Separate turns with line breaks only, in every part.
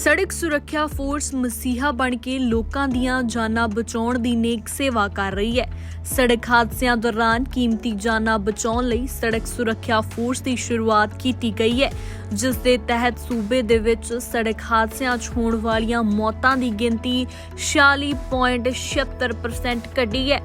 सड़क सुरक्षा फोर्स मसीहा बन के लोकां दीआं जानां बचाउण दी नेक सेवा कर रही है। सड़क हादसिਆਂ दौरान कीमती जानां बचाउण लई सड़क सुरक्षा फोर्स की शुरुआत की गई है, जिस दे तहत सूबे दे विच सड़क हादसिਆਂ 'ਚ होण वालियां मौतां दी गिनती 46.76% घटी है।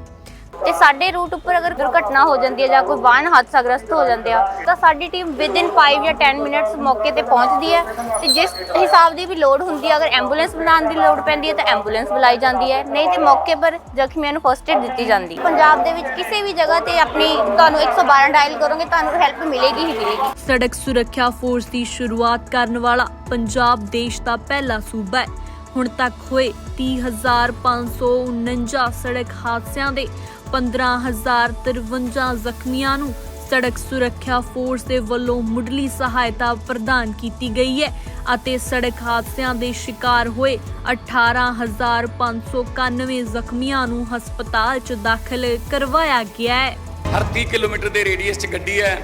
ਤੇ ਸਾਡੇ ਰੂਟ ਉੱਪਰ ਅਗਰ ਦੁਰਘਟਨਾ ਹੋ ਜਾਂਦੀ ਹੈ ਜਾਂ ਕੋਈ ਵਾਹਨ ਹਾਦਸਾਗ੍ਰਸਤ ਹੋ ਜਾਂਦੇ ਆ ਤਾਂ ਸਾਡੀ ਟੀਮ ਵਿਦਿਨ 5 ਜਾਂ 10 ਮਿੰਟਸ ਮੌਕੇ ਤੇ ਪਹੁੰਚਦੀ ਹੈ ਤੇ ਜਿਸ ਹਿਸਾਬ ਦੀ ਵੀ ਲੋਡ ਹੁੰਦੀ ਹੈ, ਅਗਰ ਐਂਬੂਲੈਂਸ ਬੁਲਾਉਣ ਦੀ ਲੋੜ ਪੈਂਦੀ ਹੈ ਤਾਂ ਐਂਬੂਲੈਂਸ ਬੁਲਾਈ ਜਾਂਦੀ ਹੈ, ਨਹੀਂ ਤੇ ਮੌਕੇ ਪਰ ਜ਼ਖਮੀਆਂ ਨੂੰ ਫਸਟ ਏਡ ਦਿੱਤੀ ਜਾਂਦੀ ਹੈ। ਪੰਜਾਬ ਦੇ ਵਿੱਚ ਕਿਸੇ ਵੀ ਜਗ੍ਹਾ ਤੇ ਆਪਣੀ ਤੁਹਾਨੂੰ 112 ਡਾਇਲ ਕਰੋਗੇ ਤੁਹਾਨੂੰ ਹੈਲਪ ਮਿਲੇਗੀ ਹੀ ਮਿਲੇਗੀ।
सड़क सुरक्षा फोर्स की शुरुआत करने वाला पंजाब देश का पहला सूबा है। हुण तक होए 30,549 सड़क हादसिਆਂ ਦੇ 15,053 ਜ਼ਖਮੀਆਂ ਨੂੰ सड़क सुरक्षा फोर्स ਦੇ ਵੱਲੋਂ ਮੁੱਢਲੀ ਸਹਾਇਤਾ ਪ੍ਰਦਾਨ ਕੀਤੀ ਗਈ ਹੈ ਅਤੇ सड़क ਹਾਦਸਿਆਂ ਦੇ शिकार ਹੋਏ 18,591 ਜ਼ਖਮੀਆਂ ਨੂੰ ਹਸਪਤਾਲ 'ਚ ਦਾਖਲ ਕਰਵਾਇਆ ਗਿਆ ਹੈ।
हर 30 किलोमीटर के रेडियस च गड्डी है,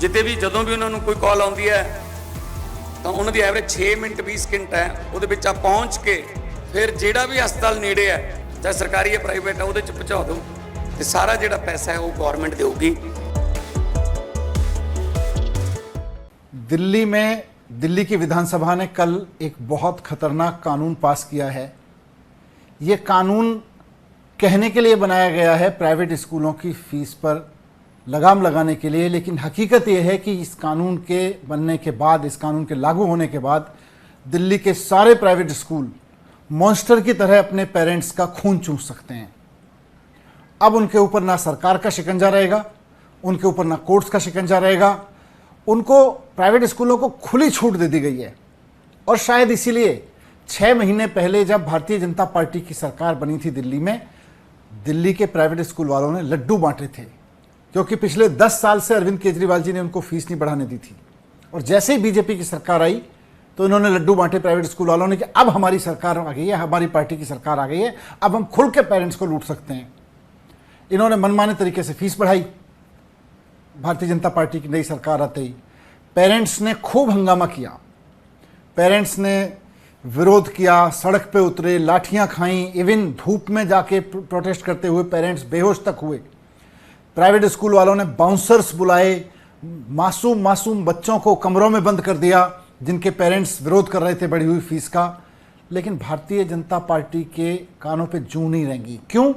जिते भी जदों भी उन्होंने कोई कॉल आती है तो उन्होंने एवरेज 6 मिनट 20 सेकंड है वो पहुँच के फिर जोड़ा भी हस्पताल नेड़े है चाहे सरकारी है प्राइवेट है वो पहुँचा दो तो सारा जोड़ा पैसा है वो गौरमेंट देगी।
दिल्ली की विधानसभा ने कल एक बहुत खतरनाक कानून पास किया है। ये कानून कहने के लिए बनाया गया है प्राइवेट स्कूलों की फीस पर लगाम लगाने के लिए, लेकिन हकीकत ये है कि इस कानून के बनने के बाद, इस कानून के लागू होने के बाद दिल्ली के सारे प्राइवेट स्कूल मॉन्स्टर की तरह अपने पेरेंट्स का खून चूस सकते हैं। अब उनके ऊपर ना सरकार का शिकंजा रहेगा, उनके ऊपर ना कोर्ट्स का शिकंजा रहेगा, उनको प्राइवेट स्कूलों को खुली छूट दे दी गई है। और शायद इसीलिए 6 महीने पहले जब भारतीय जनता पार्टी की सरकार बनी थी दिल्ली में, दिल्ली के प्राइवेट स्कूल वालों ने लड्डू बांटे थे, क्योंकि पिछले 10 साल से अरविंद केजरीवाल जी ने उनको फीस नहीं बढ़ाने दी थी। और जैसे ही बीजेपी की सरकार आई तो इन्होंने लड्डू बांटे प्राइवेट स्कूल वालों ने कि अब हमारी सरकार आ गई है, हमारी पार्टी की सरकार आ गई है, अब हम खुल के पेरेंट्स को लूट सकते हैं। इन्होंने मनमाने तरीके से फीस बढ़ाई। भारतीय जनता पार्टी की नई सरकार आते ही पेरेंट्स ने खूब हंगामा किया, पेरेंट्स ने विरोध किया, सड़क पे उतरे, लाठियां खाई, इवन धूप में जाके प्रोटेस्ट करते हुए पेरेंट्स बेहोश तक हुए। प्राइवेट स्कूल वालों ने बाउंसर्स बुलाए, मासूम बच्चों को कमरों में बंद कर दिया जिनके पेरेंट्स विरोध कर रहे थे बढ़ी हुई फीस का। लेकिन भारतीय जनता पार्टी के कानों पे जूं नहीं रहेंगी। क्यों?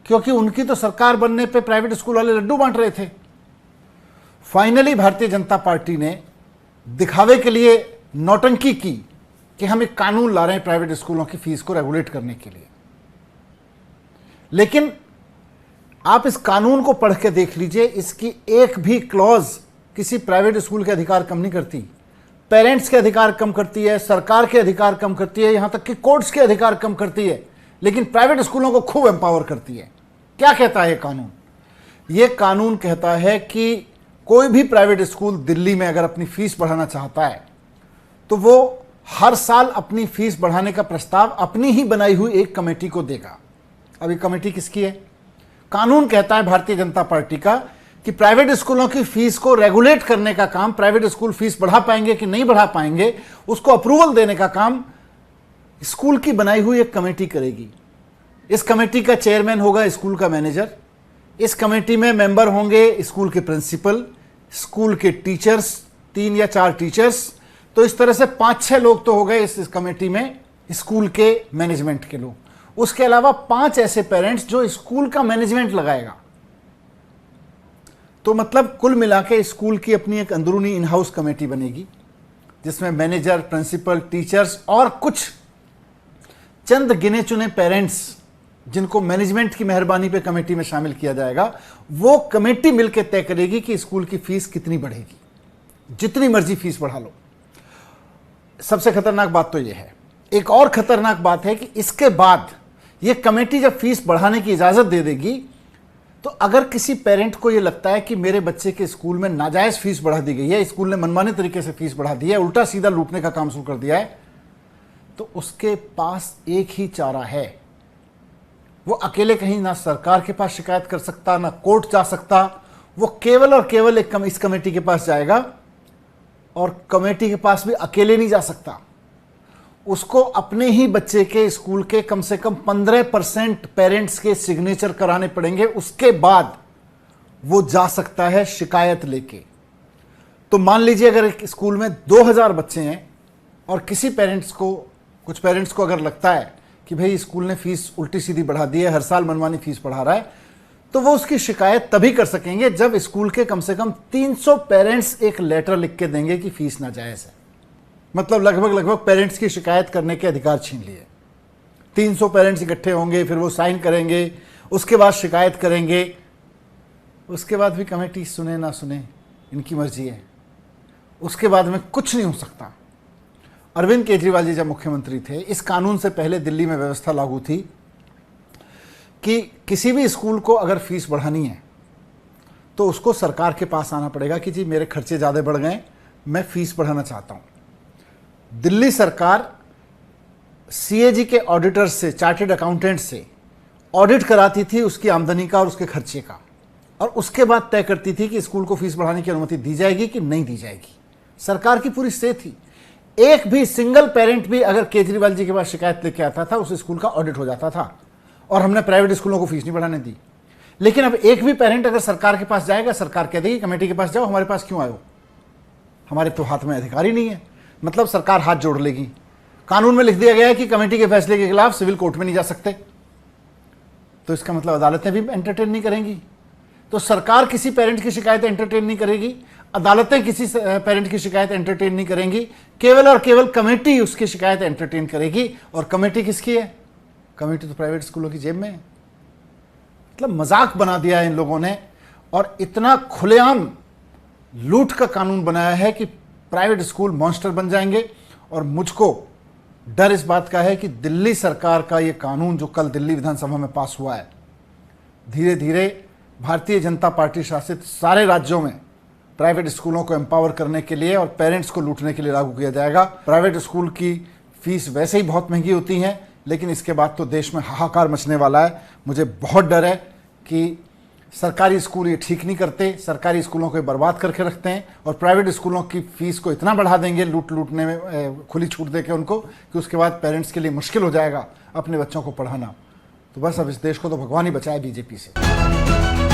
क्योंकि उनकी तो सरकार बनने पे प्राइवेट स्कूल वाले लड्डू बांट रहे थे। फाइनली भारतीय जनता पार्टी ने दिखावे के लिए नौटंकी की कि हम एक कानून ला रहे हैं प्राइवेट स्कूलों की फीस को रेगुलेट करने के लिए। लेकिन आप इस कानून को पढ़ के देख लीजिए, इसकी एक भी क्लॉज किसी प्राइवेट स्कूल के अधिकार कम नहीं करती। पेरेंट्स के अधिकार कम करती है, सरकार के अधिकार कम करती है, यहां तक कि कोर्ट्स के अधिकार कम करती है, लेकिन प्राइवेट स्कूलों को खूब एम्पावर करती है। क्या कहता है ये कानून? ये कानून कहता है कि कोई भी प्राइवेट स्कूल दिल्ली में अगर अपनी फीस बढ़ाना चाहता है तो वो हर साल अपनी फीस बढ़ाने का प्रस्ताव अपनी ही बनाई हुई एक कमेटी को देगा। अब ये कमेटी किसकी है? कानून कहता है भारतीय जनता पार्टी का कि प्राइवेट स्कूलों की फीस को रेगुलेट करने का काम, प्राइवेट स्कूल फीस बढ़ा पाएंगे कि नहीं बढ़ा पाएंगे, उसको अप्रूवल देने का काम स्कूल की बनाई हुई एक कमेटी करेगी। इस कमेटी का चेयरमैन होगा स्कूल का मैनेजर। इस कमेटी में मेंबर होंगे स्कूल के प्रिंसिपल, स्कूल के टीचर्स, 3 या 4 टीचर्स। तो इस तरह से 5-6 लोग तो हो गए इस कमेटी में स्कूल के मैनेजमेंट के लोग। उसके अलावा 5 ऐसे पेरेंट्स जो स्कूल का मैनेजमेंट लगाएगा। तो मतलब कुल मिला के स्कूल की अपनी एक अंदरूनी इन हाउस कमेटी बनेगी जिसमें मैनेजर, प्रिंसिपल, टीचर्स और कुछ चंद गिने चुने पेरेंट्स जिनको मैनेजमेंट की मेहरबानी पे कमेटी में शामिल किया जाएगा। वो कमेटी मिलकर तय करेगी कि स्कूल की फीस कितनी बढ़ेगी। जितनी मर्जी फीस बढ़ा लो। सबसे खतरनाक बात तो यह है। एक और खतरनाक बात है कि इसके बाद ये कमेटी जब फीस बढ़ाने की इजाजत दे देगी तो अगर किसी पेरेंट को ये लगता है कि मेरे बच्चे के स्कूल में नाजायज फीस बढ़ा दी गई है, स्कूल ने मनमाने तरीके से फीस बढ़ा दी है, उल्टा सीधा लूटने का काम शुरू कर दिया है, तो उसके पास एक ही चारा है। वो अकेले कहीं ना सरकार के पास शिकायत कर सकता, ना कोर्ट जा सकता। वो केवल और केवल इस कमेटी के पास जाएगा और कमेटी के पास भी अकेले नहीं जा सकता। उसको अपने ही बच्चे के स्कूल के कम से कम 15% पेरेंट्स के सिग्नेचर कराने पड़ेंगे, उसके बाद वो जा सकता है शिकायत लेके। तो मान लीजिए अगर एक स्कूल में 2000 बच्चे हैं और किसी कुछ पेरेंट्स को अगर लगता है कि भाई स्कूल ने फीस उल्टी सीधी बढ़ा दी है, हर साल मनमानी फीस बढ़ा रहा है, तो वो उसकी शिकायत तभी कर सकेंगे जब स्कूल के कम से कम 300 पेरेंट्स एक लेटर लिख के देंगे कि फीस नाजायज है। मतलब लगभग पेरेंट्स की शिकायत करने के अधिकार छीन लिए। 300 पेरेंट्स इकट्ठे होंगे, फिर वो साइन करेंगे, उसके बाद शिकायत करेंगे, उसके बाद भी कमेटी सुने ना सुने इनकी मर्जी है, उसके बाद में कुछ नहीं हो सकता। अरविंद केजरीवाल जी जब मुख्यमंत्री थे, इस कानून से पहले दिल्ली में व्यवस्था लागू थी कि किसी भी स्कूल को अगर फीस बढ़ानी है तो उसको सरकार के पास आना पड़ेगा कि जी मेरे खर्चे ज़्यादा बढ़ गए, मैं फीस बढ़ाना चाहता हूँ। दिल्ली सरकार सीएजी के ऑडिटर से, चार्टर्ड अकाउंटेंट से ऑडिट कराती थी उसकी आमदनी का और उसके खर्चे का, और उसके बाद तय करती थी कि स्कूल को फीस बढ़ाने की अनुमति दी जाएगी कि नहीं दी जाएगी। सरकार की पूरी से थी। एक भी सिंगल पेरेंट भी अगर केजरीवाल जी के पास शिकायत लेके आता था, उस स्कूल का ऑडिट हो जाता था, और हमने प्राइवेट स्कूलों को फीस नहीं बढ़ाने दी। लेकिन अब एक भी पेरेंट अगर सरकार के पास जाएगा, सरकार कह देगी कमेटी के पास जाओ, हमारे पास क्यों आए हो, हमारे तो हाथ में अधिकार ही नहीं है। मतलब सरकार हाथ जोड़ लेगी। कानून में लिख दिया गया है कि कमेटी के फैसले के खिलाफ सिविल कोर्ट में नहीं जा सकते, तो इसका मतलब अदालतें भी एंटरटेन नहीं करेंगी। तो सरकार किसी पेरेंट की शिकायत एंटरटेन नहीं करेगी, अदालतें किसी पेरेंट की शिकायत एंटरटेन नहीं करेंगी, केवल और केवल कमेटी उसकी शिकायत एंटरटेन करेगी। और कमेटी किसकी है? कमेटी तो प्राइवेट स्कूलों की जेब में है। मतलब मजाक बना दिया है इन लोगों ने, और इतना खुलेआम लूट का कानून बनाया है कि प्राइवेट स्कूल मॉन्स्टर बन जाएंगे। और मुझको डर इस बात का है कि दिल्ली सरकार का ये कानून जो कल दिल्ली विधानसभा में पास हुआ है, धीरे धीरे भारतीय जनता पार्टी शासित सारे राज्यों में प्राइवेट स्कूलों को एम्पावर करने के लिए और पेरेंट्स को लूटने के लिए लागू किया जाएगा। प्राइवेट स्कूल की फीस वैसे ही बहुत महंगी होती हैं, लेकिन इसके बाद तो देश में हाहाकार मचने वाला है। मुझे बहुत डर है कि सरकारी स्कूल ये ठीक नहीं करते, सरकारी स्कूलों को बर्बाद करके रखते हैं, और प्राइवेट स्कूलों की फीस को इतना बढ़ा देंगे लूटने में, खुली छूट देके उनको, कि उसके बाद पेरेंट्स के लिए मुश्किल हो जाएगा अपने बच्चों को पढ़ाना। तो बस अब इस देश को तो भगवान ही बचाए बीजेपी से।